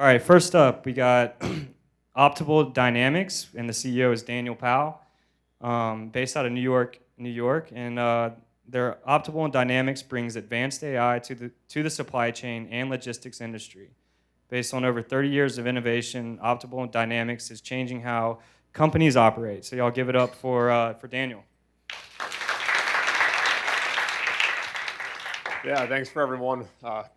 All right, first up, we got Optimal Dynamics, and the CEO is Daniel Powell, based out of New York, and their Optimal Dynamics brings advanced AI to the supply chain and logistics industry. Based on over 30 years of innovation, Optimal Dynamics is changing how companies operate. So y'all give it up for Daniel. Yeah, thanks for everyone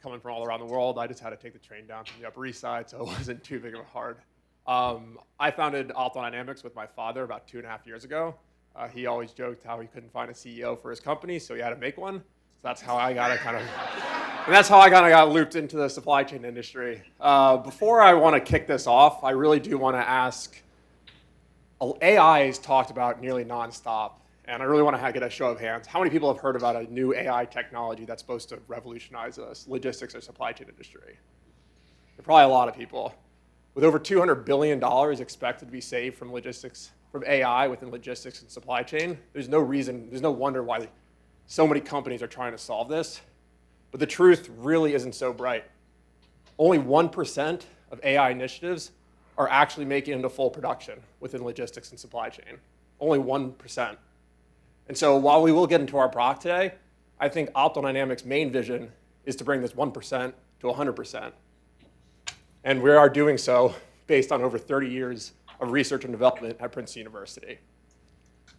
coming from all around the world. I just had to take the train down from the Upper East Side, so it wasn't too big of a hard. I founded Optimal Dynamics with my father about 2.5 years ago. He always joked how he couldn't find a CEO for his company, so he had to make one. So that's how I got got looped into the supply chain industry. Before I want to kick this off, I really do want to ask. AI is talked about nearly nonstop. And I really want to get a show of hands. How many people have heard about a new AI technology that's supposed to revolutionize the logistics or supply chain industry? There are probably a lot of people. With over $200 billion expected to be saved from AI within logistics and supply chain, there's no wonder why so many companies are trying to solve this. But the truth really isn't so bright. Only 1% of AI initiatives are actually making it into full production within logistics and supply chain. Only 1%. And so while we will get into our product today, I think Optimal Dynamics' main vision is to bring this 1% to 100%. And we are doing so based on over 30 years of research and development at Princeton University.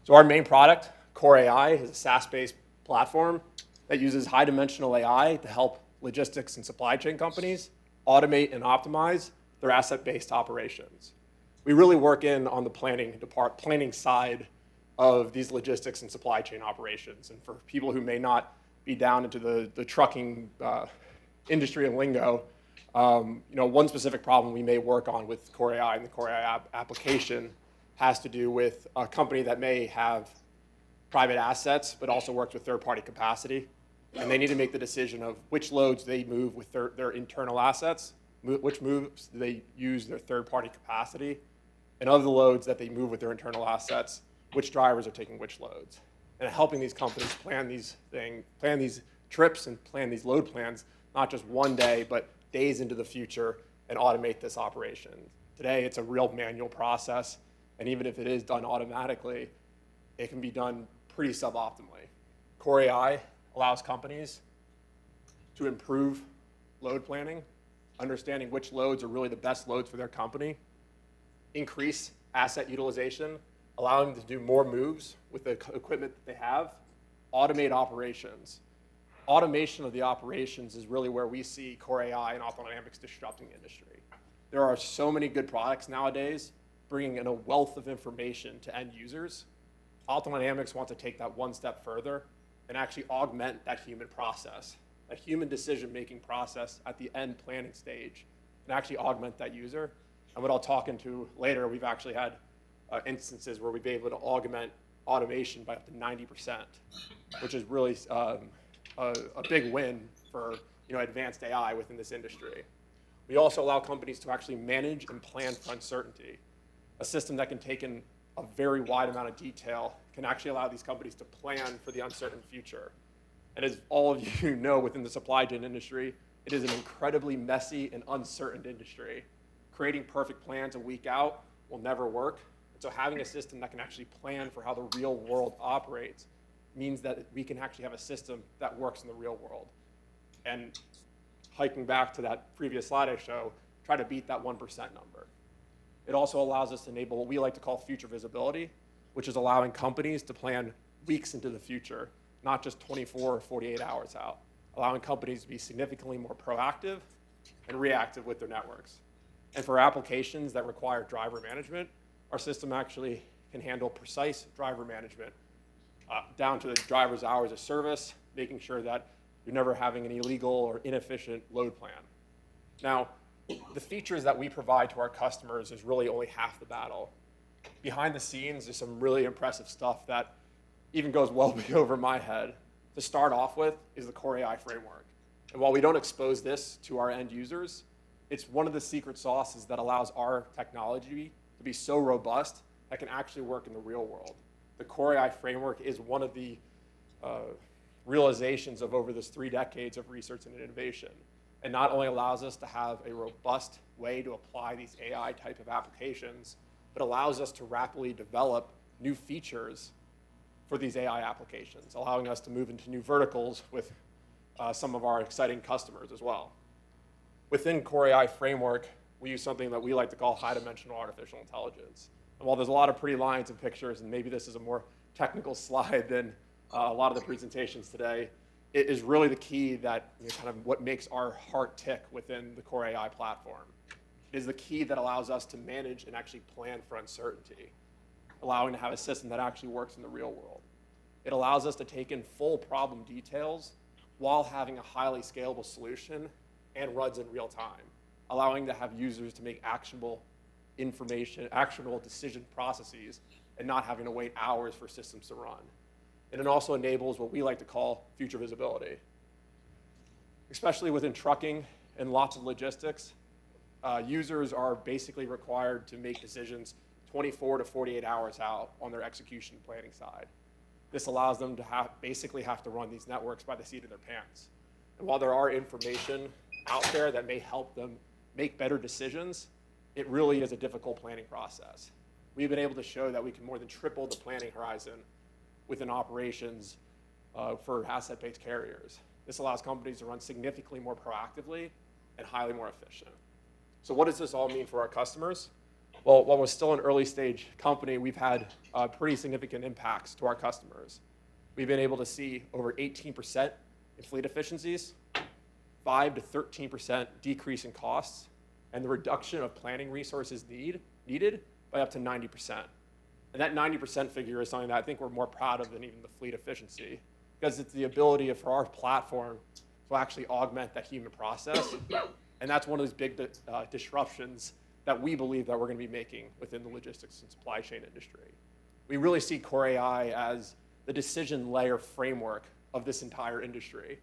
So our main product, Core AI, is a SaaS-based platform that uses high-dimensional AI to help logistics and supply chain companies automate and optimize their asset-based operations. We really work in on the planning side of these logistics and supply chain operations. And for people who may not be down into the trucking industry and lingo, one specific problem we may work on with Core AI and the Core AI application has to do with a company that may have private assets, but also works with third-party capacity. And they need to make the decision of which loads they move with their internal assets, which moves do they use their third-party capacity, and of the loads that they move with their internal assets, which drivers are taking which loads, and helping these companies plan these trips and plan these load plans, not just one day, but days into the future, and automate this operation. Today, it's a real manual process, and even if it is done automatically, it can be done pretty suboptimally. Core AI allows companies to improve load planning, understanding which loads are really the best loads for their company, increase asset utilization, allowing them to do more moves with the equipment that they have, automate operations. Automation of the operations is really where we see Core AI and Optimal Dynamics disrupting the industry. There are so many good products nowadays bringing in a wealth of information to end users. Optimal Dynamics wants to take that one step further and actually augment that human process, that human decision-making process at the end planning stage, and actually augment that user. And what I'll talk into later, we've actually had instances where we've been able to augment automation by up to 90%, which is really a big win for advanced AI within this industry. We also allow companies to actually manage and plan for uncertainty. A system that can take in a very wide amount of detail can actually allow these companies to plan for the uncertain future. And as all of you know, within the supply chain industry, it is an incredibly messy and uncertain industry. Creating perfect plans a week out will never work. And so having a system that can actually plan for how the real world operates means that we can actually have a system that works in the real world. And hiking back to that previous slide I showed, try to beat that 1% number. It also allows us to enable what we like to call future visibility, which is allowing companies to plan weeks into the future, not just 24 or 48 hours out, allowing companies to be significantly more proactive and reactive with their networks. And for applications that require driver management, our system actually can handle precise driver management down to the driver's hours of service, making sure that you're never having an illegal or inefficient load plan. Now, the features that we provide to our customers is really only half the battle. Behind the scenes, there's some really impressive stuff that even goes well over my head. To start off with is the Core AI framework. And while we don't expose this to our end users, it's one of the secret sauces that allows our technology to be so robust that can actually work in the real world. The Core AI framework is one of the realizations of over this 3 decades of research and innovation. and not only allows us to have a robust way to apply these AI type of applications, but allows us to rapidly develop new features for these AI applications, allowing us to move into new verticals with some of our exciting customers as well. Within Core AI framework, we use something that we like to call high-dimensional artificial intelligence. And while there's a lot of pretty lines and pictures, and maybe this is a more technical slide than a lot of the presentations today, it is really the key that kind of what makes our heart tick within the Core AI platform. It is the key that allows us to manage and actually plan for uncertainty, allowing to have a system that actually works in the real world. It allows us to take in full problem details while having a highly scalable solution and runs in real time, allowing to have users to make actionable information, actionable decision processes, and not having to wait hours for systems to run. And it also enables what we like to call future visibility. Especially within trucking and lots of logistics, users are basically required to make decisions 24 to 48 hours out on their execution planning side. This allows them to basically have to run these networks by the seat of their pants. And while there are information out there that may help them make better decisions, it really is a difficult planning process. We've been able to show that we can more than triple the planning horizon within operations for asset-based carriers. This allows companies to run significantly more proactively and highly more efficient. So what does this all mean for our customers? Well, while we're still an early stage company, we've had pretty significant impacts to our customers. We've been able to see over 18% in fleet efficiencies, 5 to 13% decrease in costs, and the reduction of planning resources needed by up to 90%. And that 90% figure is something that I think we're more proud of than even the fleet efficiency, because it's the ability for our platform to actually augment that human process. And that's one of those big disruptions that we believe that we're going to be making within the logistics and supply chain industry. We really see Core AI as the decision layer framework of this entire industry,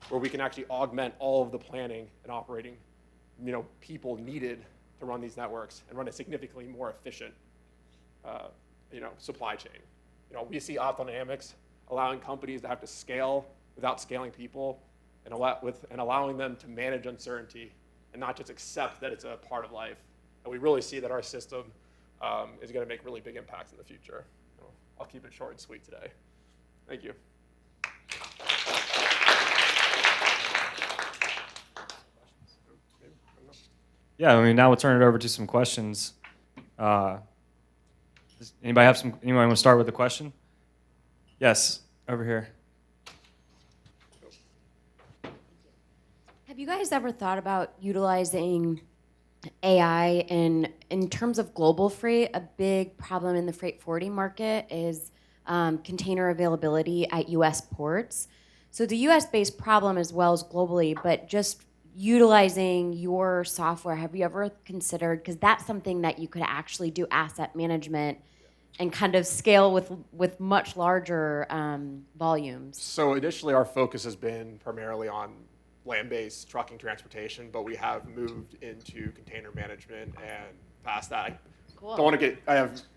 where we can actually augment all of the planning and operating people needed to run these networks and run a significantly more efficient supply chain. We see optodynamics allowing companies to have to scale without scaling people, and allowing them to manage uncertainty and not just accept that it's a part of life. And we really see that our system is going to make really big impacts in the future. I'll keep it short and sweet today. Thank you. Yeah, I mean, now we'll turn it over to some questions. Does anybody want to start with a question? Yes, over here. Have you guys ever thought about utilizing AI in terms of global freight? A big problem in the freight forwarding market is container availability at U.S. ports. So it's a U.S.-based problem as well as globally, but just utilizing your software, have you ever considered, because that's something that you could actually do asset management and kind of scale with much larger volumes? So initially our focus has been primarily on land-based trucking transportation, but we have moved into container management and past that. Cool. Don't want to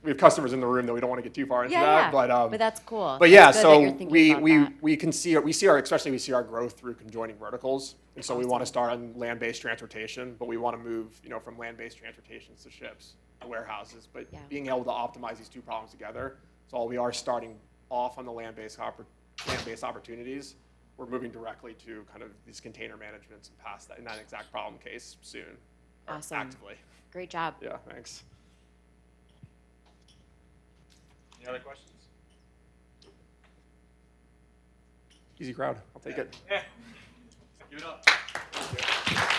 we have customers in the room that we don't want to get too far into that, but that's cool. But yeah, That's good so that you're thinking about that. we can see our growth through conjoining verticals, and so we want to start on land-based transportation, but we want to move from land-based transportation to ships, to warehouses, but being able to optimize these two problems together. So while we are starting off on the land-based opportunities, we're moving directly to kind of these container managements and past that in that exact problem case soon. Awesome. Actively. Great job. Yeah, thanks. Any other questions? Easy crowd. I'll take it. Yeah. Give it up.